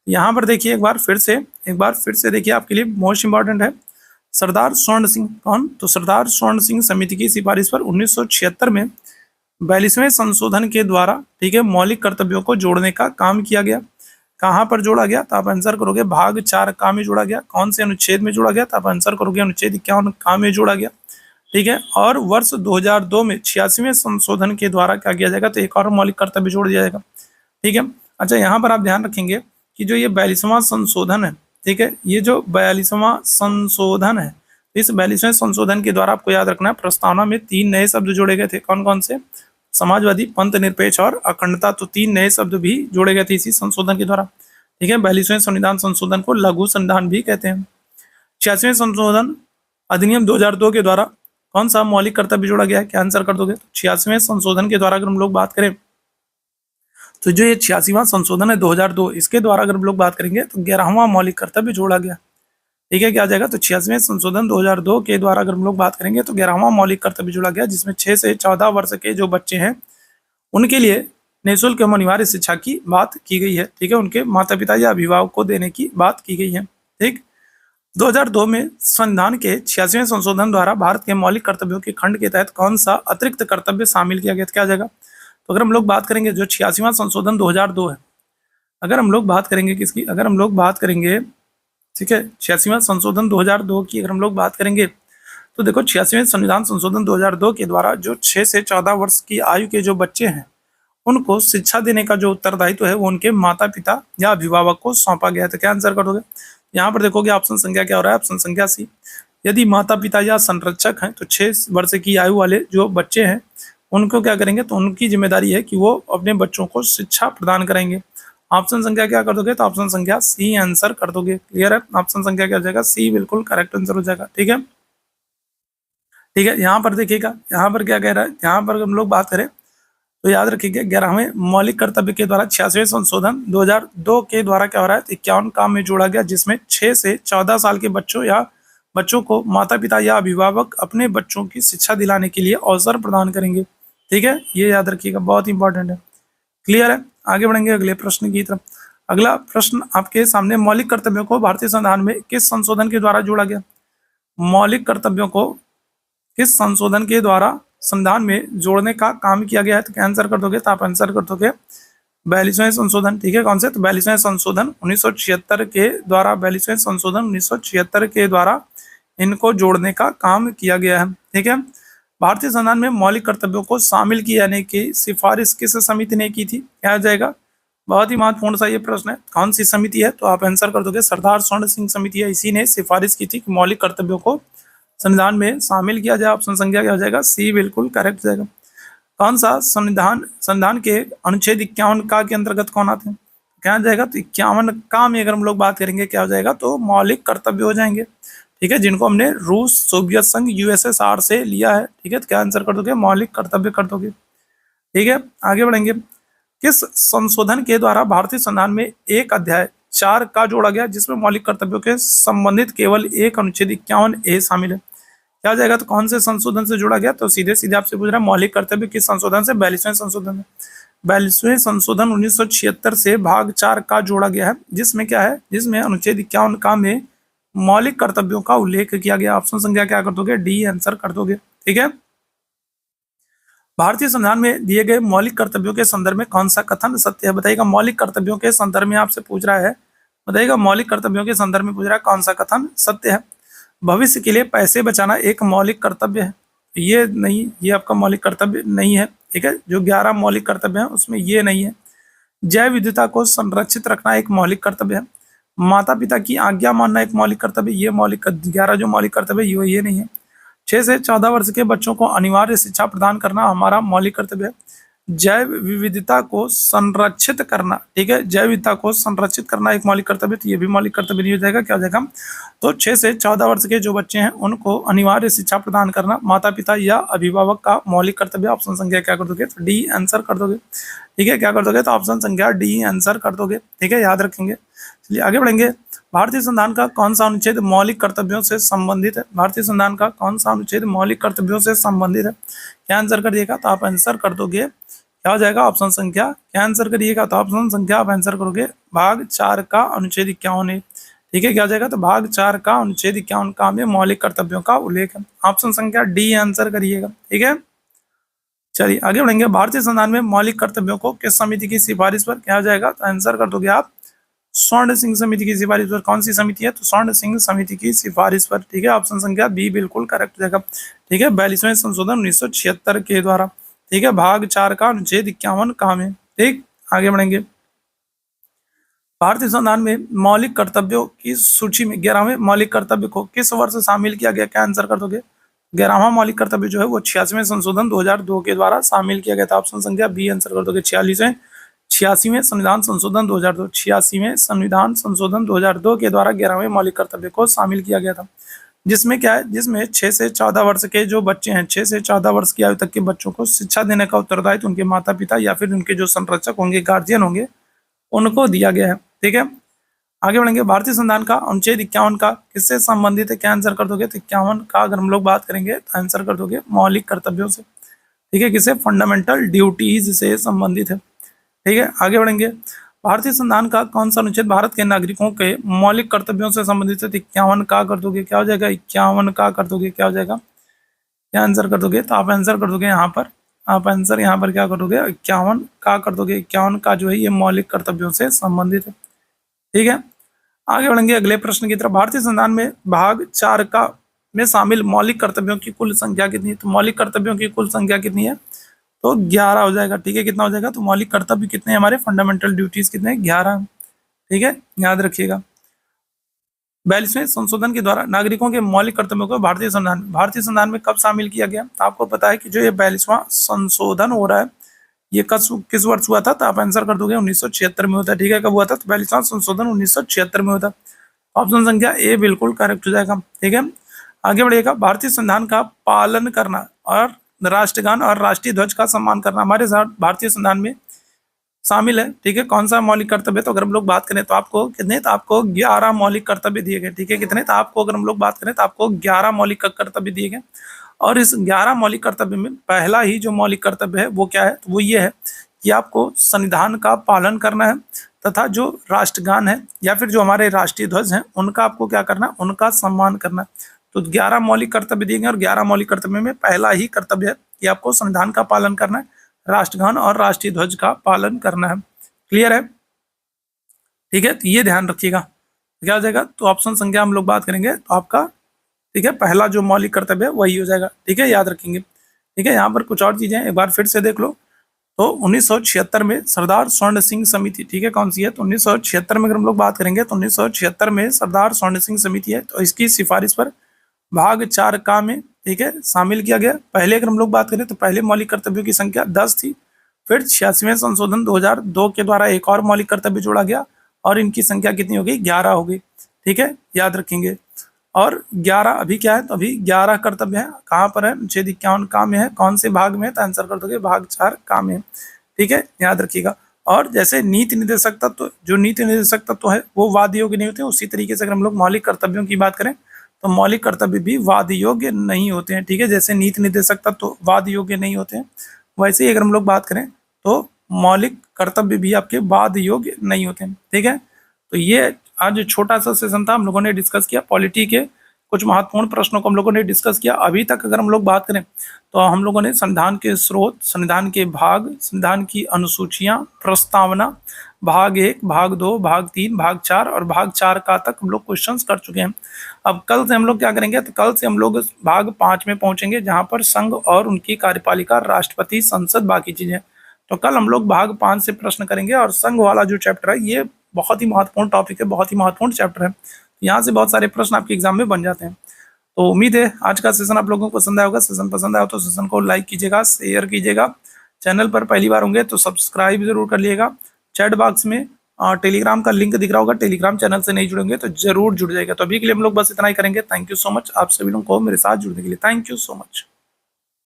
यहाँ पर देखिए एक बार फिर से देखिए, आपके लिए मोस्ट इंपॉर्टेंट है। सरदार स्वर्ण सिंह, कौन, तो सरदार स्वर्ण सिंह समिति की सिफारिश पर 1976 में 42वें संशोधन के द्वारा, ठीक है, मौलिक कर्तव्यों को जोड़ने का काम किया गया। कहाँ पर जोड़ा गया, तो आप आंसर करोगे भाग 4 का में जोड़ा गया। कौन से अनुच्छेद में जोड़ा गया, तो आप आंसर करोगे अनुच्छेद 51 का में जोड़ा गया। ठीक है, और वर्ष 2002 में 86वें संशोधन के द्वारा क्या किया जाएगा, तो एक और मौलिक कर्तव्य जोड़ दिया जाएगा। ठीक है, अच्छा, यहाँ पर आप ध्यान रखेंगे कि जो ये 42वां संशोधन है, ठीक है, ये जो 42वां संशोधन है, इस 42वें संशोधन के द्वारा आपको याद रखना है प्रस्तावना में 3 नए शब्द जोड़े गए थे। कौन कौन से, समाजवादी, पंथ निरपेक्ष और अखंडता, तो 3 नए शब्द भी जोड़े गए थे इसी संशोधन के द्वारा। ठीक है, 42वें संविधान संशोधन को लघु संविधान भी कहते हैं। 86वें संशोधन अधिनियम 2002 के द्वारा कौन सा मौलिक कर्तव्य जोड़ा गया है, क्या आंसर कर दोगे, तो 86वें संशोधन के द्वारा अगर हम लोग बात करें तो जो ये 86वां संशोधन है 2002, इसके द्वारा अगर हम लोग बात करेंगे तो 11वां मौलिक कर्तव्य जोड़ा गया। ठीक है, क्या आ जाएगा, तो 86वें संशोधन 2002 के द्वारा अगर हम लोग बात करेंगे तो 11वां मौलिक कर्तव्य जोड़ा गया, जिसमें 6 से 14 वर्ष के जो बच्चे हैं उनके लिए निःशुल्क एवं अनिवार्य शिक्षा की बात की गई है। ठीक है, उनके माता पिता या अभिभावक को देने की बात की गई है। ठीक, 2002 में संविधान के 86वें संशोधन द्वारा भारत के मौलिक कर्तव्यों के खंड के तहत कौन सा अतिरिक्त कर्तव्य शामिल किया गया, क्या आ जाएगा, तो अगर हम लोग बात करेंगे जो 86वां संशोधन 2002 है, अगर हम लोग बात करेंगे किसकी, अगर हम लोग बात करेंगे, ठीक है, 86वां संशोधन 2002 की अगर हम लोग बात करेंगे तो देखो 86वें संविधान संशोधन 2002 के द्वारा जो 6 से 14 वर्ष की आयु के जो बच्चे हैं उनको शिक्षा देने का जो उत्तरदायित्व है वो उनके माता पिता या अभिभावक को सौंपा गया है। तो क्या आंसर करोगे? यहाँ पर देखोगे ऑप्शन संख्या क्या हो रहा है, ऑप्शन संख्या सी। यदि माता पिता या संरक्षक हैं तो 6 वर्ष की आयु वाले जो बच्चे हैं उनको क्या करेंगे, तो उनकी जिम्मेदारी है कि वो अपने बच्चों को शिक्षा प्रदान करेंगे। ऑप्शन संख्या क्या कर दोगे, तो ऑप्शन संख्या सी आंसर कर दोगे। क्लियर है? ऑप्शन संख्या क्या हो जाएगा, सी बिल्कुल करेक्ट आंसर हो जाएगा। ठीक है, ठीक है। यहाँ पर देखिएगा, यहाँ पर क्या कह रहा है, यहाँ पर हम लोग बात करें तो याद रखिएगा 11वें मौलिक कर्तव्य के द्वारा 86वें संशोधन 2002 के द्वारा क्या हो रहा है, 51 काम में जोड़ा गया, जिसमें 6 से 14 साल के बच्चों या बच्चों को माता पिता या अभिभावक अपने बच्चों की शिक्षा दिलाने के लिए अवसर प्रदान करेंगे। ठीक है, ये याद रखिएगा, बहुत इंपॉर्टेंट है। क्लियर है? आगे बढ़ेंगे अगले प्रश्न की तरफ। अगला प्रश्न आपके सामने, मौलिक कर्तव्यों को भारतीय संविधान में किस संशोधन के द्वारा जोड़ा गया? मौलिक कर्तव्यों को किस संशोधन के द्वारा संविधान में जोड़ने का काम किया गया है? तो क्या आंसर कर दोगे, तो आप आंसर कर दोगे 42वें संशोधन। ठीक है, कौन से? तो 42वें संशोधन 1976 के द्वारा, 42वें संशोधन 1976 के द्वारा इनको जोड़ने का काम किया गया है। ठीक है, भारतीय संविधान में मौलिक कर्तव्यों को शामिल किए जाने की सिफारिश किस समिति ने की थी? क्या आ जाएगा? बहुत ही महत्वपूर्ण सा ये प्रश्न है, कौन सी समिति है? तो आप आंसर कर दोगे सरदार स्वर्ण सिंह समिति है, इसी ने सिफारिश की थी कि मौलिक कर्तव्यों को संविधान में शामिल किया जाए। ऑप्शन संख्या क्या हो जाएगा, सी बिल्कुल करेक्ट जाएगा। कौन सा संविधान के अनुच्छेद 51 का के अंतर्गत कौन आते हैं? क्या आ जाएगा, तो 51 का में अगर हम लोग बात करेंगे क्या हो जाएगा, तो मौलिक कर्तव्य हो जाएंगे। ठीक है, जिनको हमने रूस, सोवियत संघ, यूएसएसआर से लिया है। ठीक है, तो क्या आंसर कर दोगे, मौलिक कर्तव्य कर दोगे। ठीक है, आगे बढ़ेंगे। किस संशोधन के द्वारा भारतीय संविधान में एक अध्याय 4 का जोड़ा गया, जिसमें मौलिक कर्तव्यों के संबंधित केवल एक अनुच्छेद 51A शामिल है? क्या हो जाएगा, तो कौन से संशोधन से जोड़ा गया? तो सीधे सीधे आपसे पूछ रहा है मौलिक कर्तव्य किस संशोधन से? 42वें संशोधन में। 42वें संशोधन 1976 से भाग 4 का जोड़ा गया है, जिसमें क्या है, जिसमें अनुच्छेद 51 का में मौलिक कर्तव्यों का उल्लेख किया गया। ऑप्शन संख्या क्या कर दोगे, डी आंसर कर दोगे। ठीक है, भारतीय संविधान में दिए गए मौलिक कर्तव्यों के संदर्भ में कौन सा कथन सत्य है? बताइएगा, मौलिक कर्तव्यों के संदर्भ में आपसे पूछ रहा है, बताइएगा मौलिक कर्तव्यों के संदर्भ में पूछ रहा है कौन सा कथन सत्य है? भविष्य के लिए पैसे बचाना एक मौलिक कर्तव्य है? ये नहीं, ये आपका मौलिक कर्तव्य नहीं है। ठीक है, जो 11 मौलिक कर्तव्य हैं उसमें ये नहीं है। जैव विविधता को संरक्षित रखना एक मौलिक कर्तव्य है। माता पिता की आज्ञा मानना एक मौलिक कर्तव्य, ये मौलिक 11 जो मौलिक कर्तव्य ये नहीं है। 6 से 14 वर्ष के बच्चों को अनिवार्य शिक्षा प्रदान करना हमारा मौलिक कर्तव्य है। जैव विविधता को संरक्षित करना, ठीक है, जैव विविधता को संरक्षित करना एक मौलिक कर्तव्य, तो ये भी मौलिक कर्तव्य नहीं हो जाएगा। क्या हो जाएगा, तो 6 से 14 वर्ष के जो बच्चे हैं उनको अनिवार्य शिक्षा प्रदान करना माता पिता या अभिभावक का मौलिक कर्तव्य। ऑप्शन संख्या क्या कर दोगे, तो डी आंसर कर दोगे। ठीक है, क्या कर दोगे, तो ऑप्शन संख्या डी आंसर कर दोगे। ठीक है, याद रखेंगे। चलिए आगे बढ़ेंगे। भारतीय संविधान का कौन सा अनुच्छेद मौलिक कर्तव्यों से संबंधित है? भारतीय संविधान का कौन सा अनुच्छेद मौलिक कर्तव्यों से संबंधित है? क्या आंसर करिएगा, तो आप आंसर कर दोगे, क्या हो जाएगा, ऑप्शन संख्या, क्या आंसर करिएगा, तो ऑप्शन संख्या आप आंसर करोगे भाग 4 का अनुच्छेद 51 है। ठीक है, क्या हो जाएगा, तो भाग 4 का अनुच्छेद 51 का में मौलिक कर्तव्यों का उल्लेख है। ऑप्शन संख्या डी आंसर करिएगा। ठीक है, चलिए आगे बढ़ेंगे। भारतीय संविधान में मौलिक कर्तव्यों को किस समिति की सिफारिश पर, क्या हो जाएगा, तो आंसर कर दोगे आप स्वर्ण सिंह समिति की सिफारिश पर। कौन सी समिति है, तो स्वर्ण सिंह समिति की सिफारिश पर। ठीक है, ऑप्शन संख्या बी बिल्कुल करेक्ट जाएगा। ठीक है, 42वें संशोधन 1976 के द्वारा। ठीक है, भाग 4 का अनुच्छेद 51 काम है। ठीक, आगे बढ़ेंगे। भारतीय संविधान में मौलिक कर्तव्यों की सूची में 11वें मौलिक कर्तव्य को किस वर्ष शामिल किया गया? क्या आंसर कर दोगे, 11वां मौलिक कर्तव्य जो है वो 86वें संशोधन 2002 के द्वारा शामिल किया गया था। ऑप्शन संख्या बी आंसर कर दोगे। 86वें संविधान संशोधन 2002, 86वें संविधान संशोधन 2002 के द्वारा 11वें मौलिक कर्तव्य को शामिल किया गया था, जिसमें क्या है, जिसमें 6 से 14 वर्ष के जो बच्चे हैं, 6 से 14 वर्ष की आयु तक के बच्चों को शिक्षा देने का उत्तरदायित्व उनके माता पिता या फिर उनके जो संरक्षक होंगे, गार्जियन होंगे, उनको दिया गया है। ठीक है, आगे बढ़ेंगे। भारतीय संविधान का अनुच्छेद 51 का किससे संबंधित है? क्या आंसर कर दोगे, तो 51 का अगर हम लोग बात करेंगे तो आंसर कर दोगे मौलिक कर्तव्यों से। ठीक है, किसे, फंडामेंटल ड्यूटीज से संबंधित है। ठीक है, आगे बढ़ेंगे। भारतीय संविधान का कौन सा अनुच्छेद भारत के नागरिकों के मौलिक कर्तव्यों से संबंधित है? 51 का कर दोगे, क्या हो जाएगा, 51 का कर दोगे, क्या हो जाएगा, क्या आंसर कर दोगे, तो आप आंसर कर दोगे यहाँ पर, आप आंसर यहाँ पर क्या कर दोगे, 51 का कर दोगे। 51 का जो है ये मौलिक कर्तव्यों से संबंधित है। ठीक है, आगे बढ़ेंगे अगले प्रश्न की तरफ। भारतीय संविधान में भाग 4 का में शामिल मौलिक कर्तव्यों की कुल संख्या कितनी है? तो मौलिक कर्तव्यों की कुल संख्या कितनी है? तो 11 हो जाएगा। ठीक है, कितना हो जाएगा? तो मौलिक कर्तव्य कितने हैं हमारे? फंडामेंटल ड्यूटीज कितने हैं? 11। ठीक है, याद रखिएगा। 42वें संशोधन के द्वारा नागरिकों के मौलिक कर्तव्यों को भारतीय संविधान में कब शामिल किया गया? तो आपको पता है कि जो ये 42वां संशोधन हो रहा है ये किस वर्ष हुआ था? तो आप आंसर कर दोगे 1976 में होता है। ठीक है, कब हुआ था? तो 42वां संशोधन 1976 में होता है। ऑप्शन संख्या ए बिल्कुल करेक्ट हो जाएगा। ठीक है, आगे बढ़िएगा। भारतीय संविधान का पालन करना और राष्ट्रगान और राष्ट्रीय ध्वज का सम्मान करना हमारे भारतीय संविधान में शामिल है। ठीक है, कौन सा मौलिक कर्तव्य? तो अगर हम लोग बात करें तो आपको कितने? तो आपको 11 मौलिक कर्तव्य दिए गए। ठीक है, कितने? तो आपको अगर हम लोग बात करें तो आपको 11 मौलिक कर्तव्य दिए गए। और इस 11 मौलिक कर्तव्य में पहला ही जो मौलिक कर्तव्य है वो क्या है? तो वो ये है कि आपको संविधान का पालन करना है तथा जो राष्ट्रगान है या फिर जो हमारे राष्ट्रीय ध्वज हैं उनका आपको क्या करना है? उनका सम्मान करना है। तो 11 मौलिक कर्तव्य दिए गए और 11 मौलिक कर्तव्य में पहला ही कर्तव्य है कि आपको संविधान का पालन करना है, राष्ट्रगान और राष्ट्रीय ध्वज का पालन करना है। क्लियर है? ठीक है, तो ये ध्यान रखिएगा। क्या हो जाएगा? तो ऑप्शन संख्या हम लोग बात करेंगे तो आपका ठीक है पहला जो मौलिक कर्तव्य है वही हो जाएगा। ठीक है, याद रखेंगे। ठीक है, यहाँ पर कुछ और चीजें एक बार फिर से देख लो। तो 1976 में सरदार स्वर्ण सिंह समिति, ठीक है, कौन सी है? तो 1976 में अगर हम लोग बात करेंगे तो 1976 में सरदार स्वर्ण सिंह समिति है। तो इसकी सिफारिश पर भाग 4 का में ठीक है शामिल किया गया। पहले अगर हम लोग बात करें तो पहले मौलिक कर्तव्यों की संख्या 10 थी। फिर 86वें संशोधन 2002 के द्वारा एक और मौलिक कर्तव्य जोड़ा गया और इनकी संख्या कितनी हो गई? 11 हो गई। ठीक है, याद रखेंगे। और 11 अभी क्या है? तो अभी 11 कर्तव्य है। कहाँ पर है? अनुच्छेद 51 का में है। कौन से भाग में है? तो आंसर कर दोगे भाग 4 का में। ठीक है, याद रखिएगा। और जैसे नीति निर्देशक तत्व, जो नीति निर्देशक तत्व है वो वाद योग्य नहीं होते, उसी तरीके से अगर हम लोग मौलिक कर्तव्यों की बात करें तो मौलिक कर्तव्य भी वाद योग्य नहीं होते हैं। ठीक है, जैसे नीति निर्देशक तत्व वाद योग्य नहीं होते हैं, वैसे ही अगर हम लोग बात करें तो मौलिक कर्तव्य भी आपके वाद योग्य नहीं होते हैं। ठीक है, तो ये आज छोटा सा सेशन था, हम लोगों ने डिस्कस किया पॉलिटी के कुछ महत्वपूर्ण प्रश्नों को हम लोगों ने डिस्कस किया। अभी तक अगर हम लोग बात करें तो हम लोगों ने संविधान के स्रोत, संविधान के भाग, संविधान की अनुसूचियां, प्रस्तावना, भाग 1, भाग 2, भाग 3, भाग 4 और भाग 4 का तक हम लोग क्वेश्चंस कर चुके हैं। अब कल से हम लोग क्या करेंगे? तो कल से हम लोग भाग 5 में पहुंचेंगे जहां पर संघ और उनकी कार्यपालिका, राष्ट्रपति, संसद, बाकी चीजें। तो कल हम लोग भाग 5 से प्रश्न करेंगे और संघ वाला जो चैप्टर है ये बहुत ही महत्वपूर्ण टॉपिक है, बहुत ही महत्वपूर्ण चैप्टर है। यहाँ से बहुत सारे प्रश्न आपके एग्जाम में बन जाते हैं। तो उम्मीद है आज का सेशन आप लोगों को पसंद आया होगा। सेशन पसंद आया तो सेशन को लाइक कीजिएगा, शेयर कीजिएगा। चैनल पर पहली बार होंगे तो सब्सक्राइब जरूर कर लिएगा। चैट बॉक्स में टेलीग्राम का लिंक दिख रहा होगा, टेलीग्राम चैनल से नहीं जुड़ेंगे तो जरूर जुड़ जाएगा। तो अभी के लिए हम लोग बस इतना ही करेंगे। थैंक यू सो मच आप सभी लोगों को मेरे साथ जुड़ने के लिए। Thank you so much.